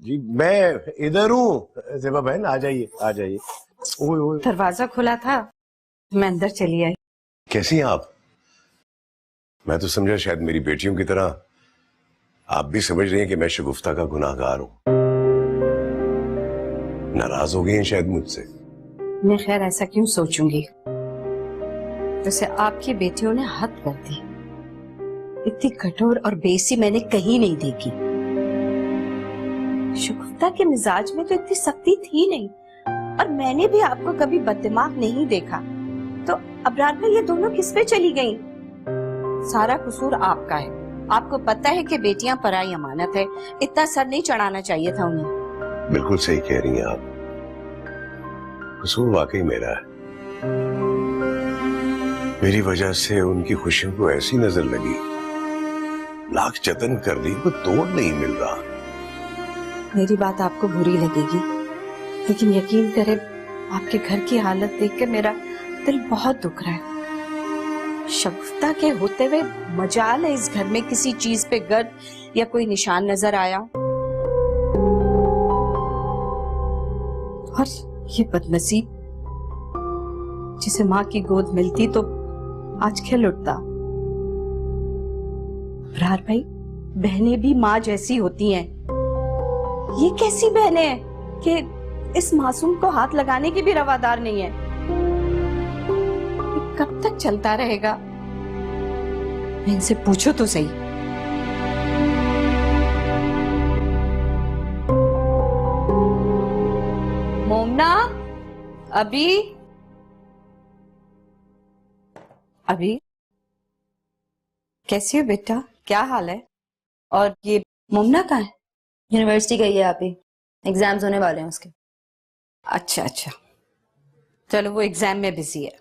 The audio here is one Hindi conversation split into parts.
जी मैं इधर हूँ। ज़ेबा बहन आ जाइए आ जाइए। ओए ओए, दरवाजा खुला था, मैं अंदर चली आई। कैसी हैं आप? मैं तो समझा शायद मेरी बेटियों की तरह आप भी समझ रही हैं कि मैं शगुफ्ता का गुनाहगार हूँ। नाराज हो गई हैं शायद मुझसे। मैं खैर ऐसा क्यों सोचूंगी, जैसे आपकी बेटियों ने हद कर दी। इतनी कठोर और बेसी मैंने कहीं नहीं देखी। शगुफ्ता के मिजाज में तो इतनी सख्ती थी नहीं, और मैंने भी आपको कभी बददिमाग नहीं देखा। तो अबरार भाई ये दोनों किस पे चली गईं? सारा कसूर आपका है। आपको पता है कि बेटियां पराई अमानत है, इतना सर नहीं चढ़ाना चाहिए था उन्हें। बिल्कुल सही कह रही हैं आप, कसूर वाकई मेरा है। मेरी वजह से उनकी खुशियों को ऐसी नजर लगी, लाख जतन कर दी तो तोड़ नहीं मिल रहा। मेरी बात आपको बुरी लगेगी, लेकिन यकीन करें आपके घर की हालत देखकर मेरा दिल बहुत दुख रहा है। शगुफ्ता के होते हुए मजाल है इस घर में किसी चीज पे गर्द या कोई निशान नजर आया। और ये बदनसीब जिसे माँ की गोद मिलती तो आज खिल उठता। अबरार भाई, बहनें भी माँ जैसी होती हैं। ये कैसी बहनें हैं कि इस मासूम को हाथ लगाने की भी रवादार नहीं है? कब तक चलता रहेगा? मैं इनसे पूछो तो सही। मोमना, अभी कैसी हो बेटा? क्या हाल है? और ये मोमना कहाँ है? यूनिवर्सिटी गई है आप ही, एग्जाम्स होने वाले हैं उसके। अच्छा अच्छा, चलो वो एग्जाम में बिजी है।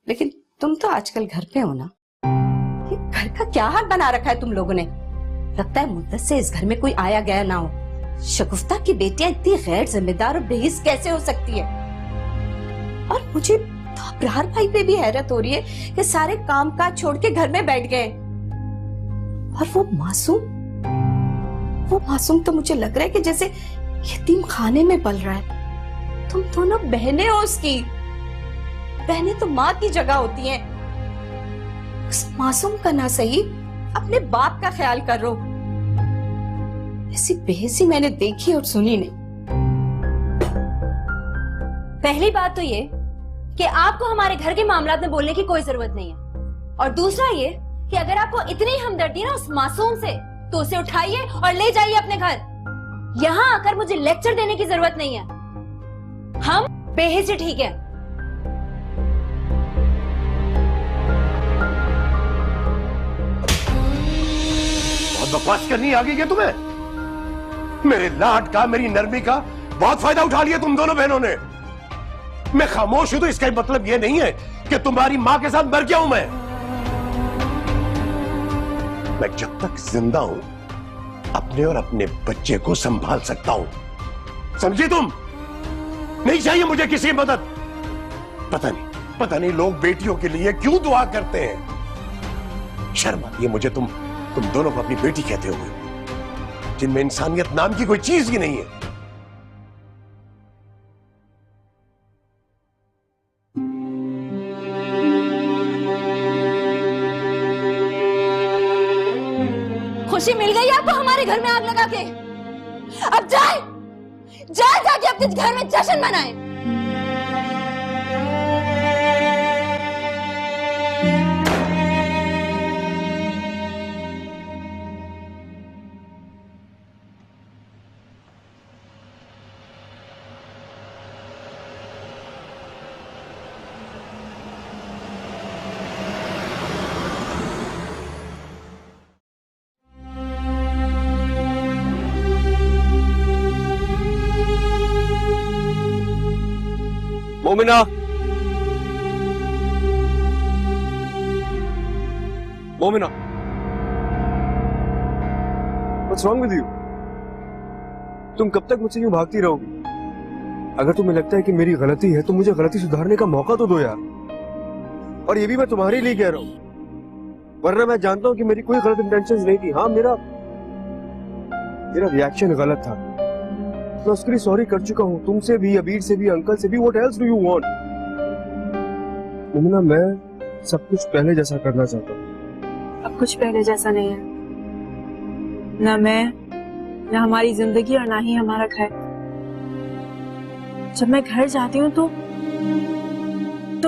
लेकिन तुम तो आजकल घर पे हो ना? ये घर का क्या हाल बना रखा है तुम लोगों ने? लगता है मुद्दत से इस घर में कोई आया गया ना हो। शगुफ्ता की बेटियां इतनी गैर जिम्मेदार और बेहिस कैसे हो सकती है? और मुझे तो अबरार भाई पे भी हैरत हो रही है कि सारे काम काज छोड़ के घर में बैठ गए। और वो मासूम तो मुझे लग रहा है कि जैसे यतीम खाने में पल रहा है। तुम दोनों बहनें हो उसकी। बहनें तो माँ की जगह होती हैं। उस मासूम का ना सही, अपने बाप का ख्याल करो। ऐसी बेहसी मैंने देखी और सुनी नहीं। पहली बात तो ये कि आपको हमारे घर के मामलात में बोलने की कोई जरूरत नहीं है, और दूसरा ये कि अगर आपको इतनी हमदर्दी है ना उस मासूम से, तो उसे उठाइए और ले जाइए अपने घर। यहाँ आकर मुझे लेक्चर देने की जरूरत नहीं है। हम बेहिस ठीक है। बहुत बकवास करनी आ गई क्या तुम्हें? मेरे लाड का, मेरी नरमी का बहुत फायदा उठा लिया तुम दोनों बहनों ने। मैं खामोश हूं तो इसका मतलब यह नहीं है कि तुम्हारी मां के साथ मर गया हूं। मैं जब तक जिंदा हूं अपने और अपने बच्चे को संभाल सकता हूं, समझी तुम? नहीं चाहिए मुझे किसी की मदद। पता नहीं लोग बेटियों के लिए क्यों दुआ करते हैं। शर्म आती है मुझे तुम दोनों को अपनी बेटी कहते हो, जिनमें इंसानियत नाम की कोई चीज ही नहीं है। खुशी मिल गई आपको हमारे घर में आग लगा के? अब जाके अपने घर में जश्न मनाएं। Momina, Momina, What's wrong with you? तुम कब तक मुझसे यूं भागती रहोगी? अगर तुम्हें लगता है कि मेरी गलती है तो मुझे गलती सुधारने का मौका तो दो यार। और ये भी मैं तुम्हारे लिए कह रहा हूं। वरना मैं जानता हूँ कि मेरी कोई गलत इंटेंशंस नहीं थी। हाँ, मेरा रिएक्शन गलत था। मैं उसके लिए सॉरी कर चुका हूँ, तुमसे भी, अबीर से भी, अंकल से भी। What else do you want? मुमना, मैं सब कुछ पहले जैसा करना चाहता हूँ। अब कुछ पहले जैसा नहीं है, ना मैं, ना हमारी जिंदगी और ना ही हमारा घर। जब मैं घर जाती हूँ तो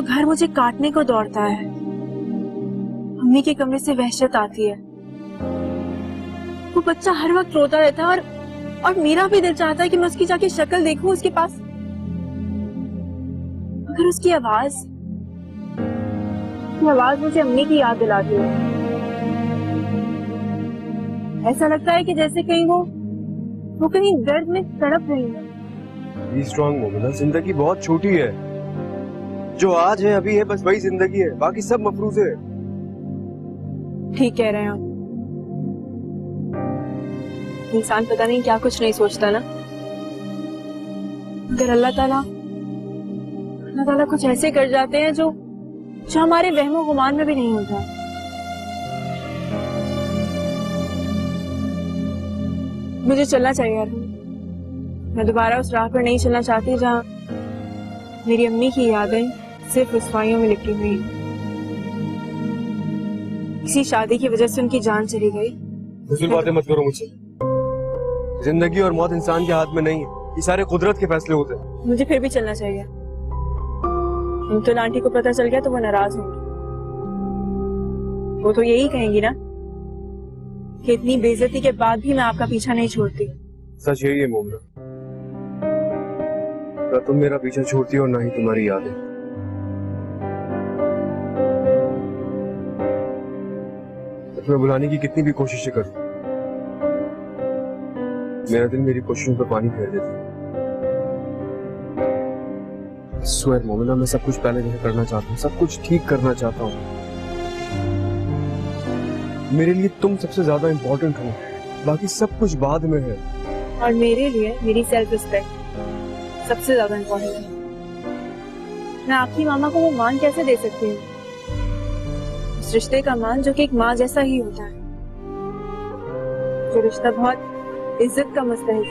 घर मुझे काटने को दौड़ता है। मम्मी के कमरे से वहशत आती है। वो बच्चा हर वक्त रोता रहता है और मेरा भी दिल चाहता है कि मैं उसकी जाके शक्ल देखूं उसके पास, मगर उसकी आवाज मुझे अम्मी की याद दिलाती है। ऐसा लगता है कि जैसे कहीं वो कहीं दर्द में तड़प रही है। बी स्ट्रांग मोमिना, जिंदगी बहुत छोटी है। जो आज है अभी है, बस वही जिंदगी है, बाकी सब मफरूज़े है। ठीक कह रहे हैं आप। इंसान पता नहीं क्या कुछ नहीं सोचता ना। अगर अल्लाह ताला कुछ ऐसे कर जाते हैं जो हमारे वहमो गुमान में भी नहीं होता। मुझे चलना चाहिए यार। मैं दोबारा उस राह पर नहीं चलना चाहती जहाँ मेरी अम्मी की यादें सिर्फ रुसवाइयों में लिपटी हुई हैं। किसी शादी की वजह से उनकी जान चली गई। फिजूल बातें मत करो मुझसे। जिंदगी और मौत इंसान के हाथ में नहीं है, ये सारे कुदरत के फैसले होते हैं। मुझे फिर भी चलना चाहिए। अंकल आंटी को पता चल गया तो वो नाराज होंगी। वो तो यही कहेंगी ना कि इतनी बेइज्जती के बाद भी मैं आपका पीछा नहीं छोड़ती। सच यही है मोमिना, ना तुम मेरा पीछा छोड़ती हो, ना ही तुम्हारी यादें। मैं बुलाने की कितनी भी कोशिशें करूं, मेरा दिल मेरी कोशिशों पर पानी फेर देता है। स्वेर मोमिना, मैं सब कुछ पहले जैसे करना चाहता हूँ, सब कुछ ठीक करना चाहता हूँ। मेरे लिए तुम सबसे ज्यादा इम्पोर्टेंट हो, बाकी सब कुछ बाद में है। और मेरे लिए मेरी सेल्फ रिस्पेक्ट सबसे ज्यादा इम्पोर्टेंट है। मैं आपकी मामा को वो मान कैसे दे सकती हूँ, उस रिश्ते का मान जो कि एक माँ जैसा ही होता है। जो रिश्ता बहुत इज्जत का मसला है।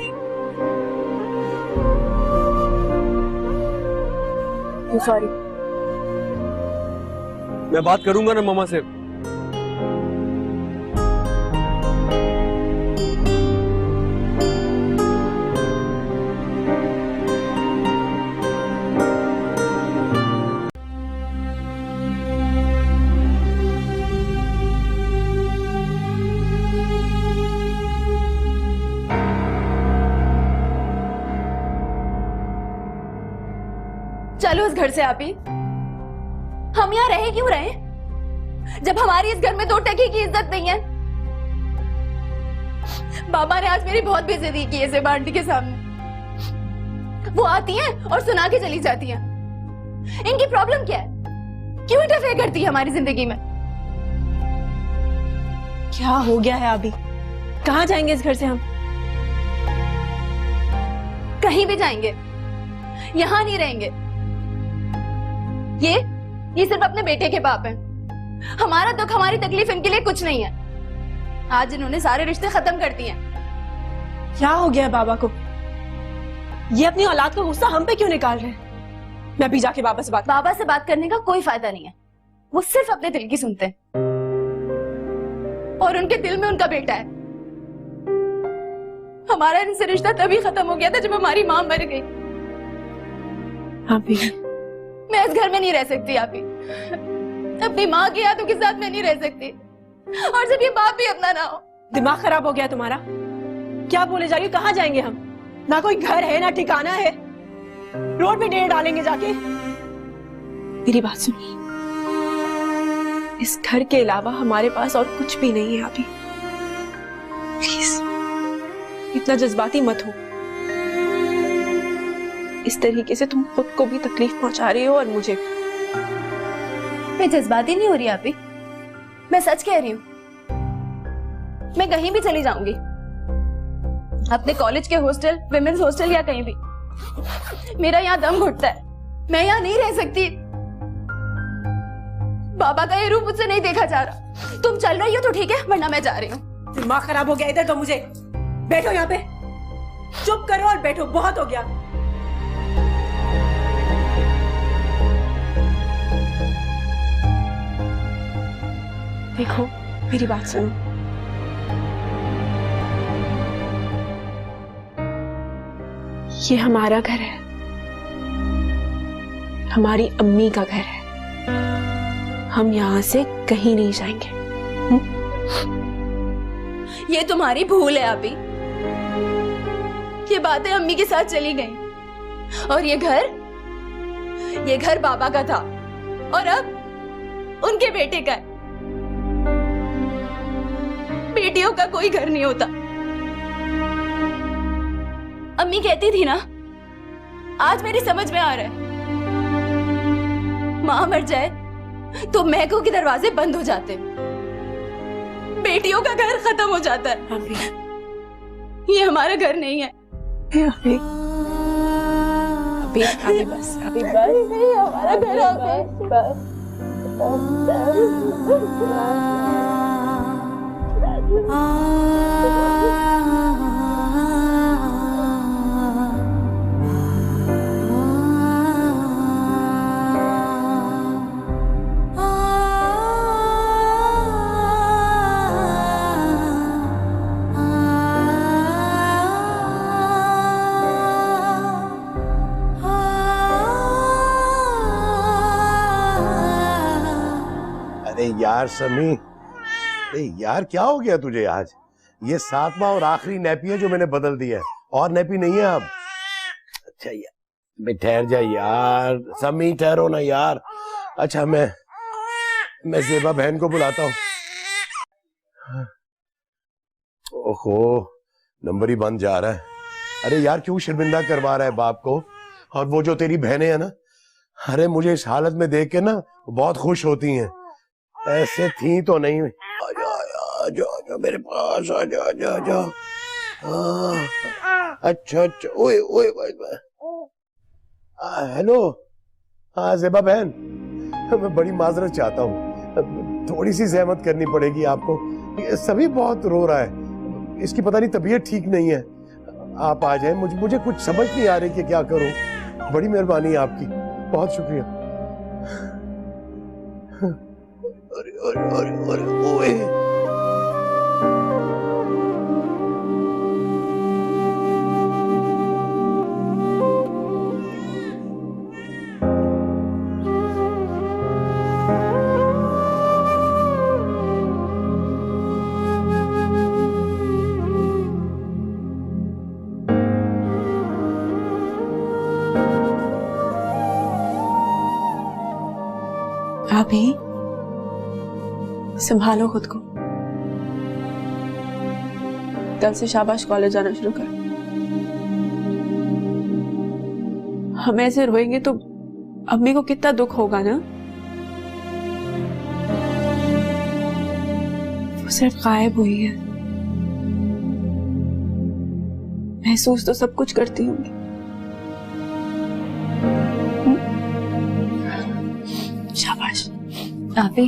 सॉरी, मैं बात करूंगा ना मामा से। चलो इस घर से आप ही। हम यहाँ रहे क्यों रहे जब हमारी इस घर में 2 टके की इज्जत नहीं है। बाबा ने आज मेरी बहुत बेइज्जती की है ज़ेबा आंटी के सामने। वो आती हैं और सुना के चली जाती हैं। इनकी प्रॉब्लम क्या है? क्यों इंटरफेयर करती है हमारी जिंदगी में? क्या हो गया है अभी? कहाँ जाएंगे इस घर से हम? कहीं भी जाएंगे, यहाँ नहीं रहेंगे। ये सिर्फ अपने बेटे के बाप हैं। हमारा दुख, हमारी तकलीफ इनके लिए कुछ नहीं है। आज इन्होंने सारे रिश्ते खत्म कर दिए हैं। क्या हो गया है बाबा को? ये अपनी औलाद का गुस्सा हम पे क्यों निकाल रहे हैं? मैं भी जाके बाबा से बात करने का कोई फायदा नहीं है। वो सिर्फ अपने दिल की सुनते हैं और उनके दिल में उनका बेटा है। हमारा इनसे रिश्ता तभी खत्म हो गया था जब हमारी माँ मर गई। अभी मैं इस घर में नहीं रह सकती आप ही। अपनी माँ की यादों के साथ मैं नहीं रह सकती, और जब ये बाप भी अपना ना हो। दिमाग खराब हो गया तुम्हारा? क्या बोले जाएगी? कहाँ जाएंगे हम? ना कोई घर है, ना ठिकाना है। रोड पे डेढ़ डालेंगे जाके। मेरी बात सुनिए, इस घर के अलावा हमारे पास और कुछ भी नहीं है अभी। प्लीज इतना जज्बाती मत हो। इस तरीके से तुम खुद को भी तकलीफ पहुंचा रही हो और मुझे। मैं जज्बाती नहीं हो रही आप ही, मैं सच कह रही हूँ। मैं कहीं भी चली जाऊंगी, अपने कॉलेज के हॉस्टल, विमेंस हॉस्टल या कहीं भी। मेरा यहाँ दम घुटता है, मैं यहाँ नहीं रह सकती। बाबा का ये रूप मुझसे नहीं देखा जा रहा। तुम चल रही हो तो ठीक है, वरना मैं जा रही हूँ। दिमाग खराब हो गया, इधर तो मुझे बैठो यहाँ पे, चुप करो और बैठो, बहुत हो गया। देखो मेरी बात सुनो, ये हमारा घर है, हमारी अम्मी का घर है, हम यहाँ से कहीं नहीं जाएंगे। ये तुम्हारी भूल है अभी। ये बातें अम्मी के साथ चली गई, और ये घर बाबा का था और अब उनके बेटे का है। बेटियों का कोई घर नहीं होता। अम्मी कहती थी ना, आज मेरी समझ में आ रहा है, मां मर जाए तो महकों के दरवाजे बंद हो जाते, बेटियों का घर खत्म हो जाता है। ये हमारा घर नहीं है। अभी बस, अभी बस, ये हमारा घर है। बस। अरे यार समी, अरे यार क्या हो गया तुझे आज? ये 7वां और आखिरी नैपी है जो मैंने बदल दिया है, और नैपी नहीं है अब। अच्छा यार मैं ठहर जा यार, समी ठहरो ना यार। अच्छा मैं ज़ेबा बहन को बुलाता हूँ। ओहो नंबर ही बंद जा रहा है। अरे यार क्यों शर्मिंदा करवा रहा है बाप को? और वो जो तेरी बहनें हैं ना, अरे मुझे इस हालत में देख के ना बहुत खुश होती हैं। ऐसे थी तो नहीं। आजा मेरे पास, आजा। अच्छा ओए हेलो। हाँ ज़ेबा बहन, मैं बड़ी माजरत चाहता हूँ, थोड़ी सी ज़हमत करनी पड़ेगी आपको। सभी बहुत रो रहा है, इसकी पता नहीं तबीयत ठीक नहीं है। आप आ जाए, मुझे कुछ समझ नहीं आ रही कि क्या करूं। बड़ी मेहरबानी आपकी, बहुत शुक्रिया। अरे ओए अभी संभालो खुद को, कल से शाबाश कॉलेज जाना शुरू कर। हम ऐसे रोएंगे तो अम्मी को कितना दुख होगा ना। वो सिर्फ गायब हुई है, महसूस तो सब कुछ करती होंगी। शाबाश। आपी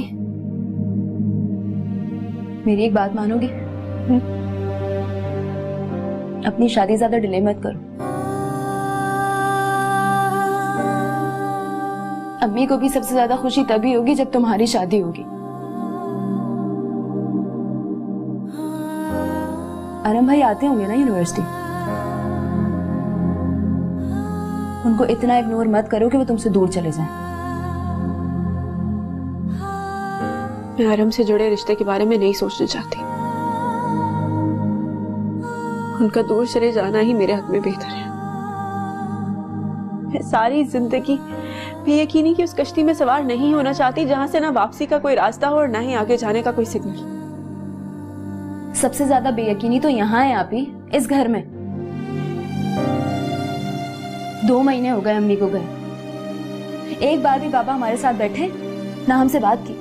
मेरी एक बात मानोगे? अपनी शादी ज्यादा डिले मत करो। अम्मी को भी सबसे ज्यादा खुशी तभी होगी जब तुम्हारी शादी होगी। अरम भाई आते होंगे ना यूनिवर्सिटी, उनको इतना इग्नोर मत करो कि वो तुमसे दूर चले जाएं। मैं आरम से जुड़े रिश्ते के बारे में नहीं सोचना चाहती। उनका दूर चले जाना ही मेरे हक में बेहतर है। मैं सारी जिंदगी बेयकीनी की उस कश्ती में सवार नहीं होना चाहती जहां से ना वापसी का कोई रास्ता हो और ना ही आगे जाने का कोई सिग्नल। सबसे ज्यादा बेयकीनी तो यहाँ है आपी, इस घर में। 2 महीने हो गए अम्मी को गए, एक बार भी बाबा हमारे साथ बैठे ना हमसे बात की।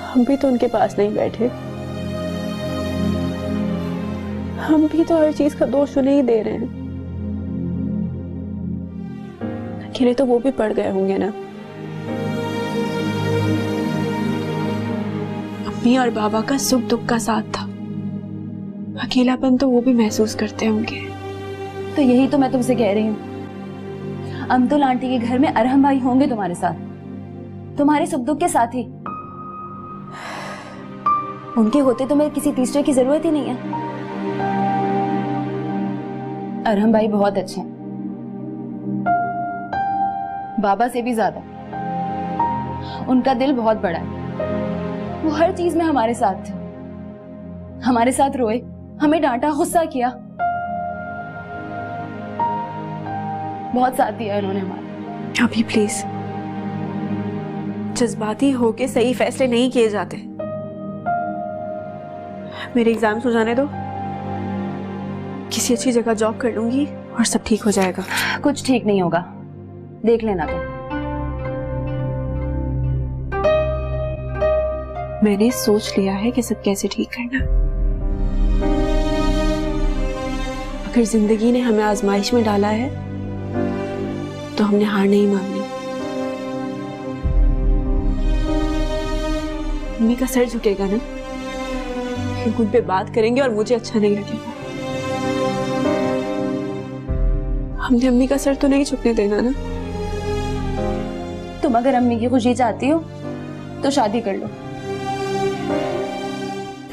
हम भी तो उनके पास नहीं बैठे, हम भी तो हर चीज का दोष उन्हें ही दे रहे हैं। अकेले तो वो भी पड़ गए होंगे ना। अम्मी और बाबा का सुख दुख का साथ था, अकेलापन तो वो भी महसूस करते होंगे। तो यही तो मैं तुमसे कह रही हूँ, अमतुल आंटी के घर में अरहम भाई होंगे तुम्हारे साथ, तुम्हारे सुख दुख के साथ ही। उनके होते तुम्हें किसी तीसरे की जरूरत ही नहीं है। अरहम भाई बहुत अच्छे हैं, बाबा से भी ज्यादा। उनका दिल बहुत बड़ा है, वो हर चीज में हमारे साथ थे, हमारे साथ रोए, हमें डांटा, गुस्सा किया, बहुत साथ दिया उन्होंने हमारा। अभी प्लीज, जज्बाती होके सही फैसले नहीं किए जाते। मेरे एग्जाम हो जाने दो, किसी अच्छी जगह जॉब कर लूंगी और सब ठीक हो जाएगा। कुछ ठीक नहीं होगा, देख लेना तुम। मैंने सोच लिया है कि सब कैसे ठीक करना। अगर जिंदगी ने हमें आजमाइश में डाला है तो हमने हार नहीं माननी। मम्मी का सर झुकेगा ना, उन पे बात करेंगे और मुझे अच्छा नहीं लगेगा। हमने अम्मी का सर तो नहीं झुकने देना ना। तुम अगर अम्मी की खुशी चाहती हो तो शादी कर लो,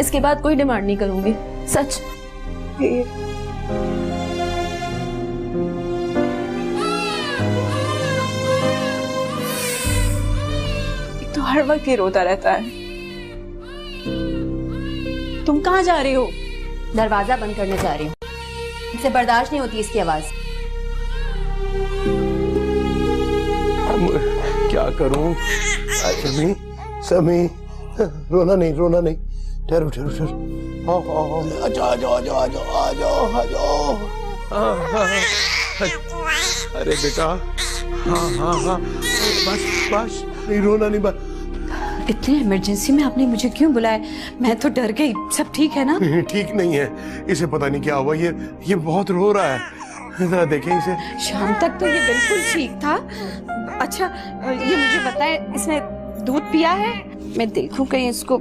इसके बाद कोई डिमांड नहीं करूंगी, सच। एक तो हर वक्त ये रोता रहता है। तुम कहाँ जा रही हो? दरवाजा बंद करने जा रही हूँ, इसे बर्दाश्त नहीं होती इसकी आवाज। क्या करूं? समी, समी, रोना नहीं, रोना नहीं, ठहरो ठहरो ठहरो, आओ, आजाओ आजाओ आजाओ आजाओ आजाओ आजाओ। अरे बेटा, हाँ हाँ हाँ, बस बस, नहीं रोना नहीं, बस। इतनी इमरजेंसी में आपने मुझे क्यों बुलाया? मैं तो डर गई। सब ठीक है ना? ठीक नहीं है, इसे पता नहीं क्या हुआ, ये बहुत रो रहा है, जरा देखें इसे। शाम तक तो ये बिल्कुल ठीक था। अच्छा ये मुझे बताएं, इसने दूध पिया है? मैं देखूं कहीं इसको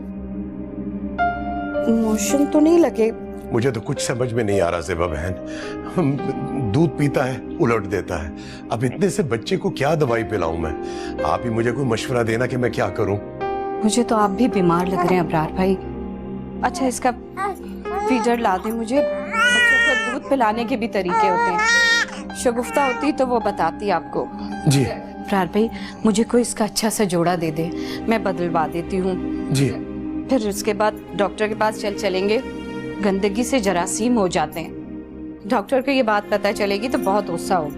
मोशन तो नहीं लगे। मुझे तो कुछ समझ में नहीं आ रहा ज़ेबा बहन, दूध पीता है उलट देता है। अब इतने से बच्चे को क्या दवाई पिलाऊं मैं? आप ही मुझे कोई मशवरा देना कि मैं क्या करूं। मुझे तो आप भी बीमार लग रहे हैं अबरार भाई। अच्छा इसका फीडर ला दे मुझे। बच्चों को दूध पिलाने के भी तरीके होते हैं, शगुफ्ता होती तो वो बताती आपको। जी अबरार भाई, मुझे कोई इसका अच्छा सा जोड़ा दे दे, मैं बदलवा देती हूँ। जी। फिर उसके बाद डॉक्टर के पास चलेंगे। गंदगी से जरासीम हो जाते हैं, डॉक्टर को ये बात पता चलेगी तो बहुत गुस्सा हो।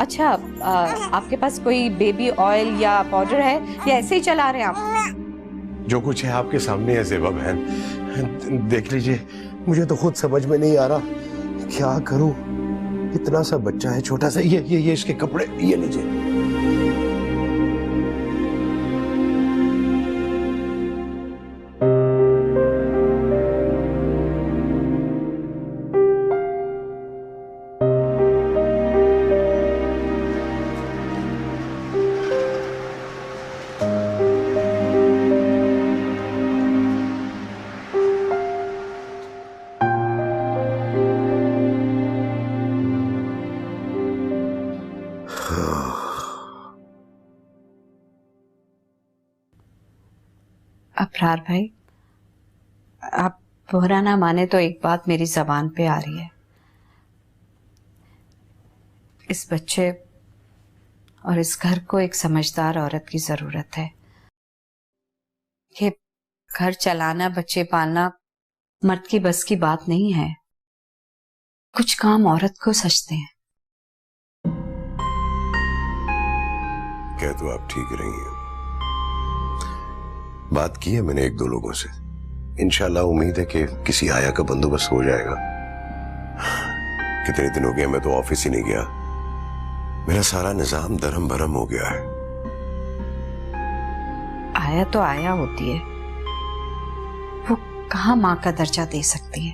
अच्छा आपके पास कोई बेबी ऑयल या पाउडर है या ऐसे ही चला रहे हैं आप? जो कुछ है आपके सामने है ज़ेबा बहन, देख लीजिए। मुझे तो खुद समझ में नहीं आ रहा क्या करूं। इतना सा बच्चा है छोटा सा, ये इसके कपड़े, ये लीजिए। अबरार भाई, आप बुरा ना माने तो एक बात मेरी जबान पे आ रही है। इस बच्चे और इस घर को एक समझदार औरत की जरूरत है। ये घर चलाना, बच्चे पालना मर्द की बस की बात नहीं है। कुछ काम औरत को सचते हैं। क्या तो आप ठीक रही हैं। बात की है मैंने एक दो लोगों से, इंशाल्लाह उम्मीद है कि किसी आया का बंदोबस्त हो जाएगा। कितने दिन हो गए मैं तो ऑफिस ही नहीं गया, मेरा सारा निजाम दरम भरम हो गया है। आया तो आया होती है, वो कहाँ माँ का दर्जा दे सकती है।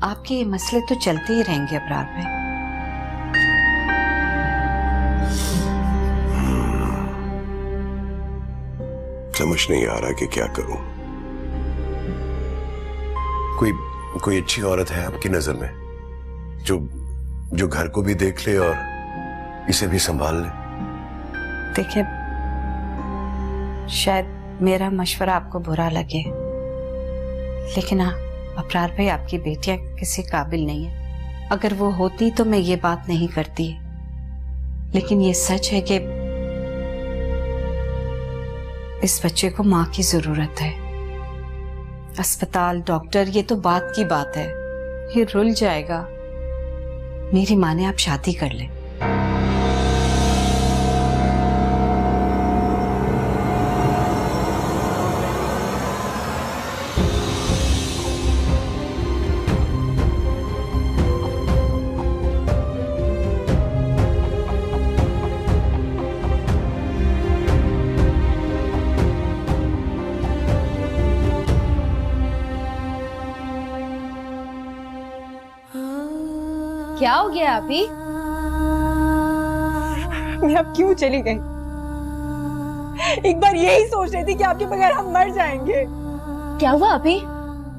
आपके ये मसले तो चलते ही रहेंगे अबरार भाई। समझ नहीं आ रहा कि क्या करूं। कोई अच्छी औरत है आपकी नजर में जो घर को भी देख ले और इसे भी संभाल ले? देखिए, शायद मेरा मशवरा आपको बुरा लगे, लेकिन अबरार भाई आपकी बेटियां किसी काबिल नहीं है। अगर वो होती तो मैं ये बात नहीं करती, लेकिन ये सच है कि इस बच्चे को माँ की जरूरत है। अस्पताल, डॉक्टर, ये तो बात की बात है, ये रुल जाएगा। मेरी माँ ने आप शादी कर ले। क्या हो गया अभी? मैं अब क्यों चली गई? एक बार यही सोच रही थी कि आपके बगैर हम मर जाएंगे। क्या हुआ अभी?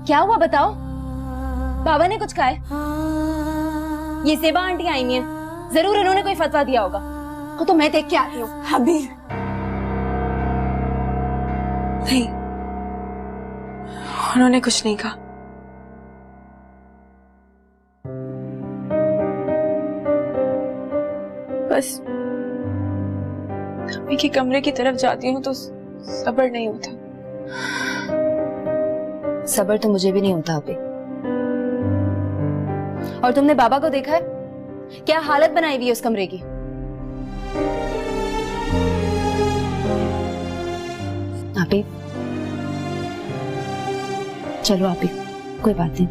क्या हुआ बताओ? बाबा ने कुछ कहा है? ये सेवा आंटी आई हैं, जरूर इन्होंने कोई फतवा दिया होगा। तो मैं देख के आती हूँ। अभी नहीं, उन्होंने कुछ नहीं कहा। बस अम्मी के कमरे की तरफ जाती हूँ तो सब्र नहीं होता। सब्र तो मुझे भी नहीं होता अभी। और तुमने बाबा को देखा है? क्या हालत बनाई हुई है उस कमरे की। अभी चलो अभी, कोई बात नहीं,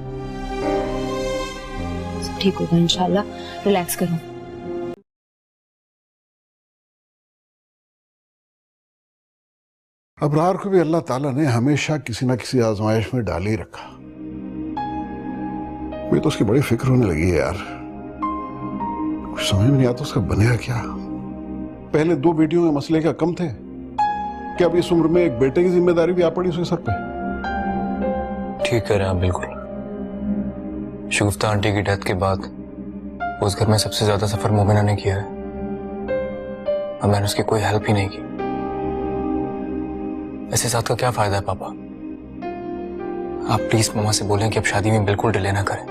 सब ठीक होगा इंशाल्लाह। रिलैक्स करो। अबरार को भी अल्लाह ताला ने हमेशा किसी ना किसी आजमाइश में डाल ही रखा। मुझे तो उसकी बड़ी फिक्र होने लगी है यार। कुछ समझ में नहीं आता उसका बनेगा क्या। पहले 2 बेटियों के मसले क्या कम थे कि अब इस उम्र में एक बेटे की जिम्मेदारी भी आ पड़ी उसके सर पे। ठीक कह रहे हैं आप बिल्कुल। शगुफ्ता आंटी की डेथ के बाद उस घर में सबसे ज्यादा सफर मोमिना ने किया है और मैंने उसकी कोई हेल्प ही नहीं की। ऐसे साथ का क्या फायदा है पापा? आप प्लीज मामा से बोलें कि अब शादी में बिल्कुल डिले ना करें।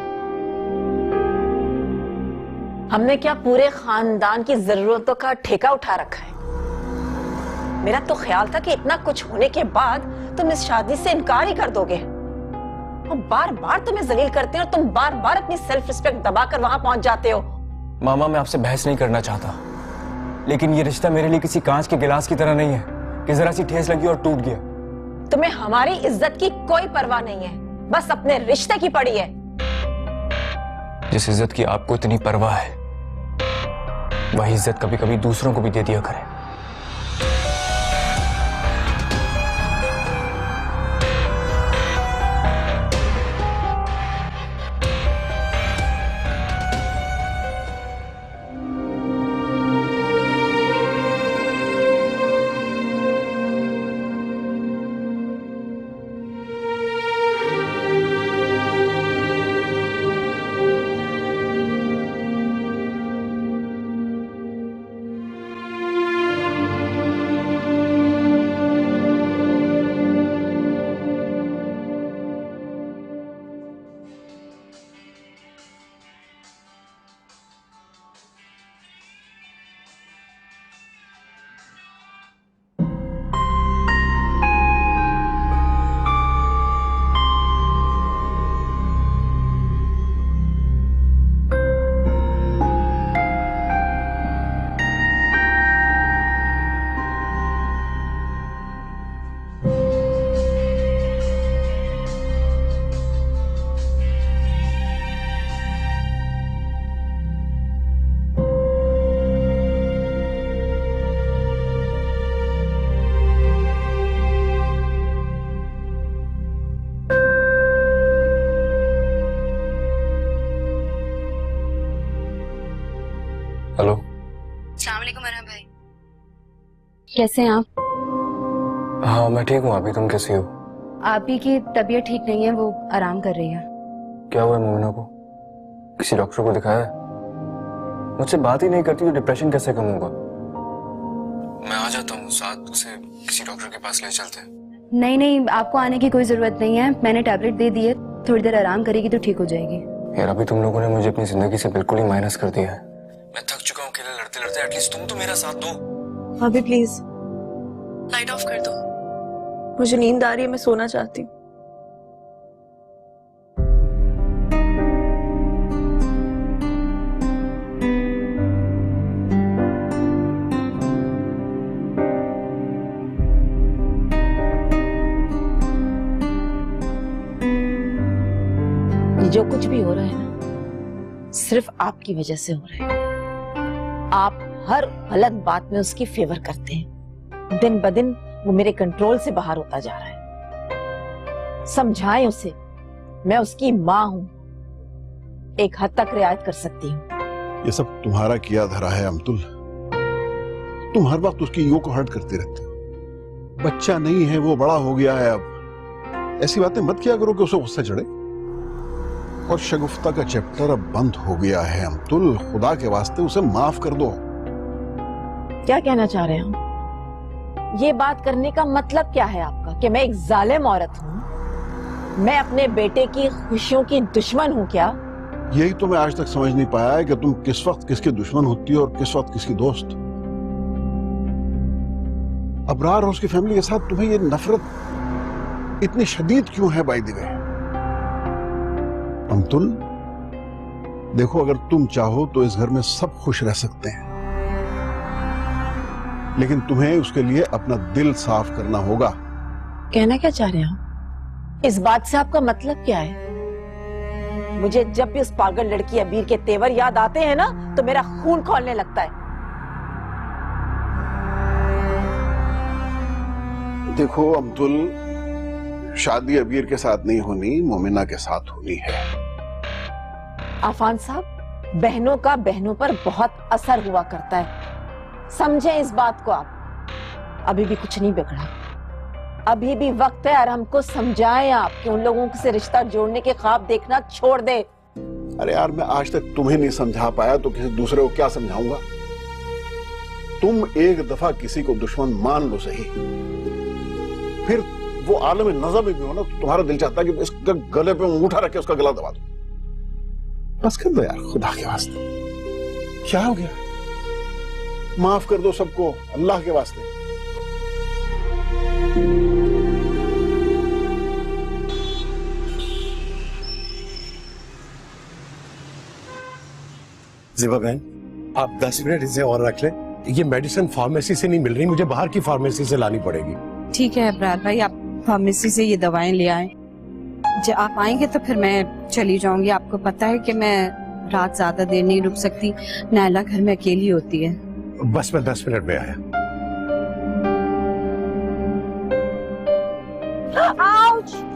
हमने क्या पूरे खानदान की जरूरतों का ठेका उठा रखा है? मेरा तो ख्याल था कि इतना कुछ होने के बाद तुम इस शादी से इनकार ही कर दोगे। और बार बार तुम्हें जलील करते हैं और तुम बार बार अपनी सेल्फ रिस्पेक्ट दबाकर वहां पहुंच जाते हो। मामा, मैं आपसे बहस नहीं करना चाहता, लेकिन ये रिश्ता मेरे लिए किसी कांच के गिलास की तरह नहीं है कि जरा सी ठेस लगी और टूट गया। तुम्हें हमारी इज्जत की कोई परवाह नहीं है, बस अपने रिश्ते की पड़ी है। जिस इज्जत की आपको इतनी परवाह है, वही इज्जत कभी कभी दूसरों को भी दे दिया करें। कैसे हैं आप? हाँ मैं ठीक हूँ, अभी तुम कैसी हो? आप ही की तबीयत ठीक नहीं है, वो आराम कर रही है। क्या हुआ है मोमिना को? किसी डॉक्टर को दिखाया है? मुझसे बात ही नहीं करती तो डिप्रेशन कैसे कम होगा? मैं आ जाता हूँ साथ, उसे किसी डॉक्टर के पास ले चलते हैं। नहीं नहीं, आपको आने की कोई जरूरत नहीं है, मैंने टैबलेट दे दी है, थोड़ी देर आराम करेगी तो ठीक हो जाएगी। यार अभी तुम लोगों ने मुझे अपनी जिंदगी से बिल्कुल ही माइनस कर दिया है। मैं थक चुका हूँ अकेले लड़ते लड़ते, एटलीस्ट तुम तो मेरा साथ दो। भाभी प्लीज लाइट ऑफ कर दो, मुझे नींद आ रही है, मैं सोना चाहती हूँ। जो कुछ भी हो रहा है ना, सिर्फ आपकी वजह से हो रहा है। आप हर गलत बात में उसकी फेवर करते हैं। दिन ब दिन वो मेरे कंट्रोल से बाहर होता जा रहा है। समझाएं उसे, मैं उसकी माँ हूं, एक हद तक रियायत कर सकती हूँ। ये सब तुम्हारा किया धरा है अमतुल। तुम हर वक्त उसकी ईगो को हर्ट करते रहते हो। बच्चा नहीं है वो, बड़ा हो गया है अब। ऐसी बातें मत किया करो कि उसे गुस्सा चढ़े। और शगुफ्ता का चैप्टर अब बंद हो गया है अमतुल, खुदा के वास्ते उसे माफ कर दो। क्या कहना चाह रहे हैं? ये बात करने का मतलब क्या है आपका कि मैं एक जालिम औरत हूँ? मैं अपने बेटे की खुशियों की दुश्मन हूँ क्या? यही तो मैं आज तक समझ नहीं पाया है कि तुम किस वक्त किसकी दुश्मन होती हो और किस वक्त किसकी दोस्त। अबरार और उसकी फैमिली के साथ तुम्हें ये नफरत इतनी शदीद क्यों है बाय द वे? अमतुल देखो, अगर तुम चाहो तो इस घर में सब खुश रह सकते हैं, लेकिन तुम्हें उसके लिए अपना दिल साफ करना होगा। कहना क्या चाह रहे हैं? इस बात से आपका मतलब क्या है? मुझे जब भी उस पागल लड़की अबीर के तेवर याद आते हैं ना, तो मेरा खून खौलने लगता है। देखो अब्दुल, शादी अबीर के साथ नहीं होनी, मोमिना के साथ होनी है। आफान साहब, बहनों का बहनों पर बहुत असर हुआ करता है, समझें इस बात को आप। अभी भी कुछ नहीं बिगड़ा, अभी भी वक्त है और हमको समझाएं आप कि उन लोगों से रिश्ता जोड़ने के ख्वाब देखना छोड़ दे। अरे यार, मैं आज तक तुम्हें नहीं समझा पाया तो किसी दूसरे को क्या समझाऊंगा? तुम एक दफा किसी को दुश्मन मान लो सही, फिर वो आलम नज़र में भी हो ना, तो तुम्हारा दिल चाहता है कि इसके गले पे अंगूठा रख के उसका गला दबा दो। बस कर दो यार, खुदा के वास्ते। क्या हो गया? माफ कर दो सबको, अल्लाह के वास्ते। ज़िबा बहन, आप 10 मिनट इसे और रख लें। ये मेडिसिन फार्मेसी से नहीं मिल रही, मुझे बाहर की फार्मेसी से लानी पड़ेगी। ठीक है अबरार भाई, आप फार्मेसी से ये दवाएं ले आए। जब आप आएंगे तो फिर मैं चली जाऊंगी। आपको पता है कि मैं रात ज्यादा देर नहीं रुक सकती, नैला घर में अकेली होती है। बस मैं 10 मिनट में आया।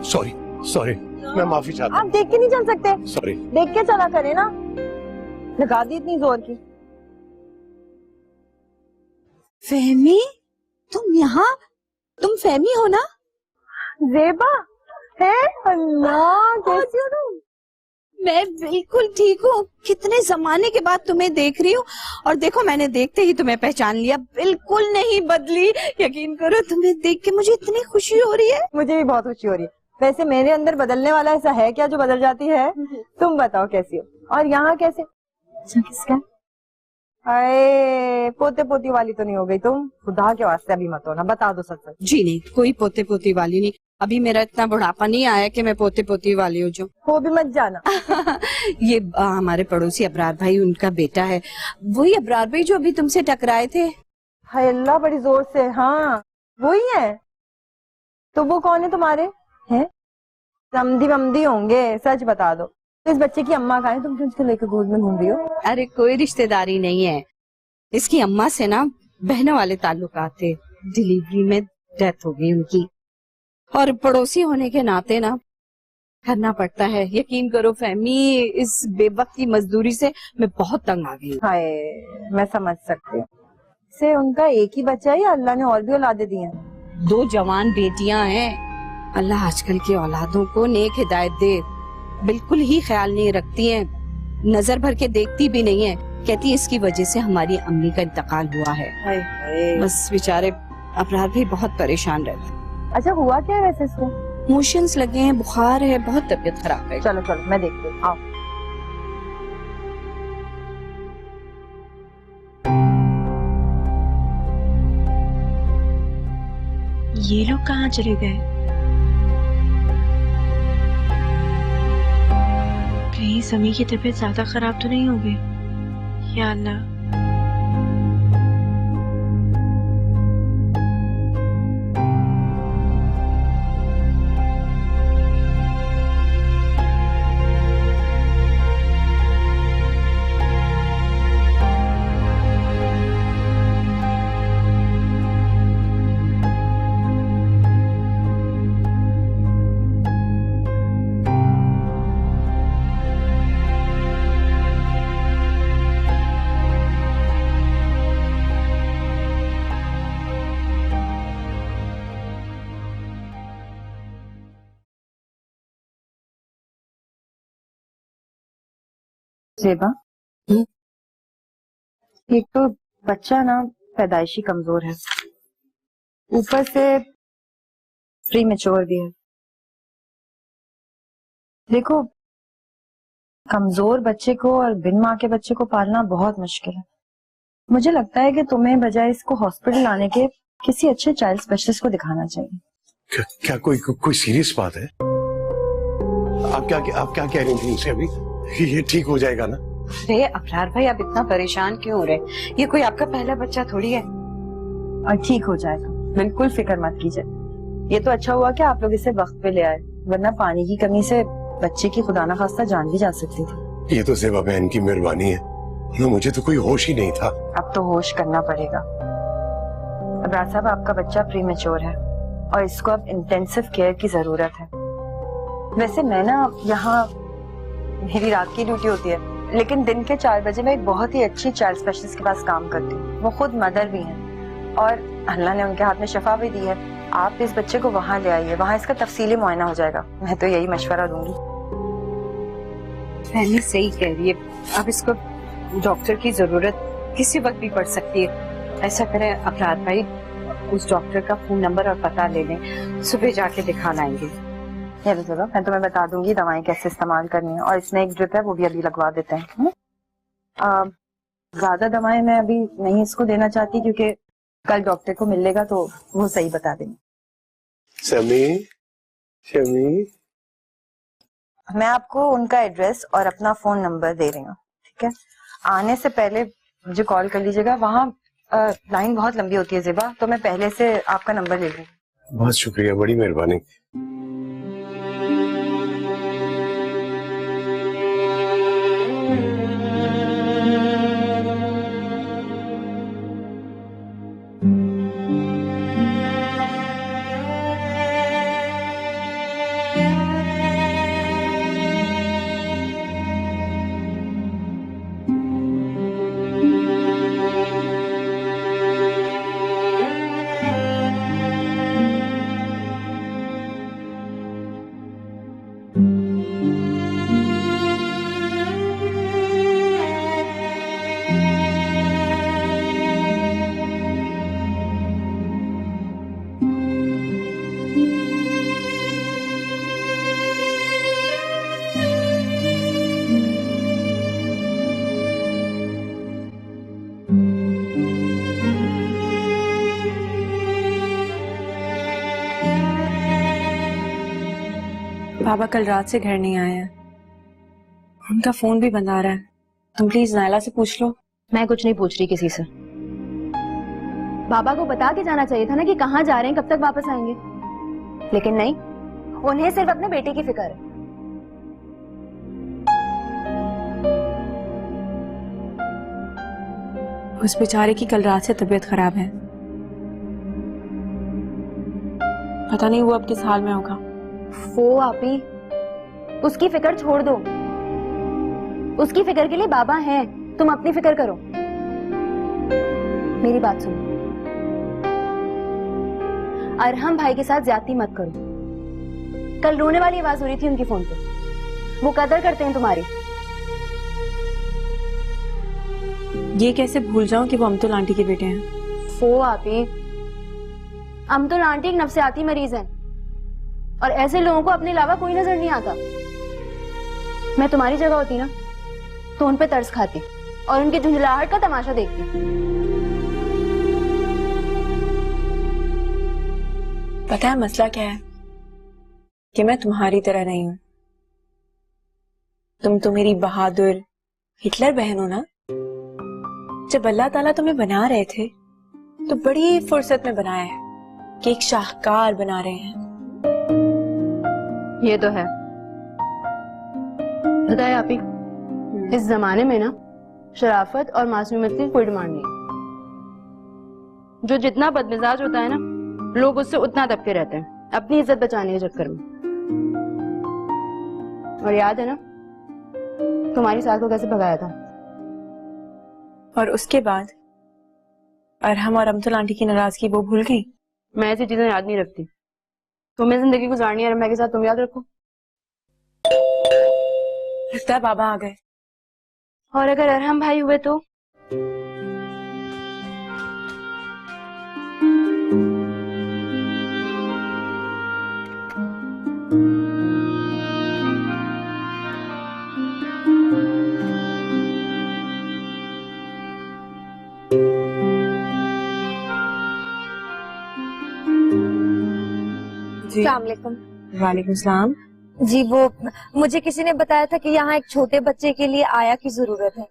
सॉरी सॉरी, मैं माफी चाहता हूँ। आप देख के नहीं चल सकते? सॉरी। देख के चला करे ना, लगा दी इतनी जोर की। फहमी, तुम यहाँ? तुम फहमी हो ना? ज़ेबा है? अल्लाह, कैसी हो तुम? मैं बिल्कुल ठीक हूँ। कितने जमाने के बाद तुम्हें देख रही हूँ, और देखो मैंने देखते ही तुम्हें पहचान लिया, बिल्कुल नहीं बदली। यकीन करो, तुम्हें देख के मुझे इतनी खुशी हो रही है। मुझे भी बहुत खुशी हो रही है। वैसे मेरे अंदर बदलने वाला ऐसा है क्या जो बदल जाती है? तुम बताओ कैसी हो? और यहाँ कैसे? किसका? अरे पोते पोती वाली तो नहीं हो गई तुम? खुदा के वास्ते अभी मत हो ना, बता दो सच सच। जी नहीं, कोई पोते पोती वाली नहीं। अभी मेरा इतना बुढ़ापा नहीं आया कि मैं पोते पोती वाली हो जाऊं। वो भी मत जाना। ये हमारे पड़ोसी अबरार भाई, उनका बेटा है। वही अबरार भाई जो अभी तुमसे टकराए थे। हाय अल्लाह, बड़ी जोर से। हाँ वही है। तो वो कौन है तुम्हारे? हैं समधी वमदी होंगे, सच बता दो। इस बच्चे की अम्मा कहाँ है? तुम उसको लेकर गोद में घूम रही हो? अरे कोई रिश्तेदारी नहीं है, इसकी अम्मा से ना बहनों वाले ताल्लुकात थे। डिलीवरी में डेथ हो गई उनकी, और पड़ोसी होने के नाते ना करना पड़ता है। यकीन करो फहमी, इस बेवक्त की मजदूरी से मैं बहुत तंग आ गई। हाय, मैं समझ सकती हूँ। से उनका एक ही बच्चा है या अल्लाह ने और भी औलादे दी हैं? 2 जवान बेटियां हैं। अल्लाह आजकल की औलादों को नेक हिदायत दे। बिल्कुल ही ख्याल नहीं रखती हैं, नजर भर के देखती भी नहीं है। कहती इसकी वजह से हमारी अम्मी का इंतकाल हुआ है। बस बेचारे अबरार भी बहुत परेशान रहते। अच्छा हुआ क्या है वैसे इसको? मोशंस लगे हैं, बुखार है, बहुत तबीयत खराब है। चलो चलो मैं देखती हूँ, आओ। ये लोग कहाँ चले गए? कहीं समी की तबीयत ज्यादा खराब तो नहीं हो गई? या अल्लाह। जेबा, एक तो बच्चा ना पैदाइशी कमजोर है, ऊपर से प्री मैच्योर भी है। देखो, कमजोर बच्चे को और बिन माँ के बच्चे को पालना बहुत मुश्किल है। मुझे लगता है कि तुम्हें बजाय इसको हॉस्पिटल लाने के किसी अच्छे चाइल्ड स्पेशलिस्ट को दिखाना चाहिए। क्या कोई सीरियस बात है? आप क्या कह रही थी उनसे अभी? ये ठीक हो जाएगा ना? अरे अबरार भाई, आप इतना परेशान क्यों हो रहे? ये कोई आपका पहला बच्चा थोड़ी है। और ठीक हो जाएगा, बिल्कुल फिक्र मत कीजिए। ये तो अच्छा हुआ कि आप लोग इसे वक्त पे ले आए, वरना पानी की कमी से बच्चे की खुदा ना खास्ता जान भी जा सकती थी। ये तो ज़ेबा बहन की मेहरबानी है, मुझे तो कोई होश ही नहीं था। अब तो होश करना पड़ेगा। अबरार साहब, आपका बच्चा प्री मैच्योर है और इसको अब इंटेंसिव केयर की जरूरत है। वैसे मैं ना यहाँ, मेरी रात की ड्यूटी होती है, लेकिन दिन के 4 बजे मैं एक बहुत ही अच्छी चाइल्ड स्पेशलिस्ट के पास काम करती हूँ। वो खुद मदर भी हैं और अल्लाह ने उनके हाथ में शफा भी दी है। आप इस बच्चे को वहाँ ले आइए, वहाँ इसका तफसीली मुआयना हो जाएगा। मैं तो यही मशवरा दूंगी। पहले सही कह रही है, अब इसको डॉक्टर की जरूरत किसी वक्त भी पड़ सकती है। ऐसा करें अबरार भाई, उस डॉक्टर का फोन नंबर और पता ले लें, सुबह जाके दिखा लाएंगे। चलो, मैं तुम्हें बता दूंगी दवाएं कैसे इस्तेमाल करनी है, और इसमें एक ड्रिप है वो भी अभी लगवा देते हैं। ज्यादा दवाएं मैं अभी नहीं इसको देना चाहती, क्योंकि कल डॉक्टर को मिल लेगा तो वो सही बता देंगे। शमी, मैं आपको उनका एड्रेस और अपना फोन नंबर दे रही हूँ, ठीक है? आने से पहले मुझे कॉल कर लीजिएगा। वहाँ लाइन बहुत लंबी होती है ज़ेबा, तो मैं पहले से आपका नंबर ले लूंगी। बहुत शुक्रिया, बड़ी मेहरबानी। बाबा कल रात से घर नहीं आए हैं, उनका फोन भी बंद आ रहा है। तुम प्लीज नायला से पूछ लो। मैं कुछ नहीं पूछ रही किसी से। बाबा को बता के जाना चाहिए था ना कि कहाँ जा रहे हैं, कब तक वापस आएंगे, लेकिन नहीं, उन्हें सिर्फ अपने बेटे की फिक्र है। उस बेचारे की कल रात से तबीयत खराब है, पता नहीं वो अब किस हाल में होगा। वो आपी, उसकी फिक्र छोड़ दो, उसकी फिक्र के लिए बाबा हैं, तुम अपनी फिक्र करो। मेरी बात सुनो, अरहम भाई के साथ ज्यादती मत करो। कल रोने वाली आवाज हो रही थी उनकी फोन पे। वो कदर करते हैं तुम्हारी। ये कैसे भूल जाऊं कि वो अमतुल आंटी के बेटे हैं। फो आपी, अमतुल आंटी एक नफ्सियाती मरीज है और ऐसे लोगों को अपने अलावा कोई नजर नहीं आता। मैं तुम्हारी जगह होती ना तो उन पे तरस खाती और उनकी झुंझलाहट का तमाशा देखती। पता है मसला क्या है? कि मैं तुम्हारी तरह नहीं हूं। तुम तो मेरी बहादुर हिटलर बहन हो ना। जब अल्लाह ताला तुम्हें बना रहे थे तो बड़ी फुर्सत में बनाया है कि एक शाहकार बना रहे हैं। ये तो है। पता है आपी, इस जमाने में ना शराफत और मासूमियत की कोई डिमांड नहीं। जो जितना बदमिजाज होता है ना, लोग उससे उतना दबके रहते हैं अपनी इज्जत बचाने के चक्कर में। और याद है ना तुम्हारी सास को कैसे भगाया था? और उसके बाद अरहम और अमतुल आंटी की नाराजगी वो भूल गई। मैं ऐसी चीजें याद नहीं रखती। तुम्हें जिंदगी गुजारनी है रम्या के साथ, तुम याद रखो। लगता है बाबा आ गए। और अगर अरहम भाई हुए तो? जी अस्सलामुअलैकुम। वालेकुम सलाम। जी वो मुझे किसी ने बताया था कि यहाँ एक छोटे बच्चे के लिए आया की जरूरत है।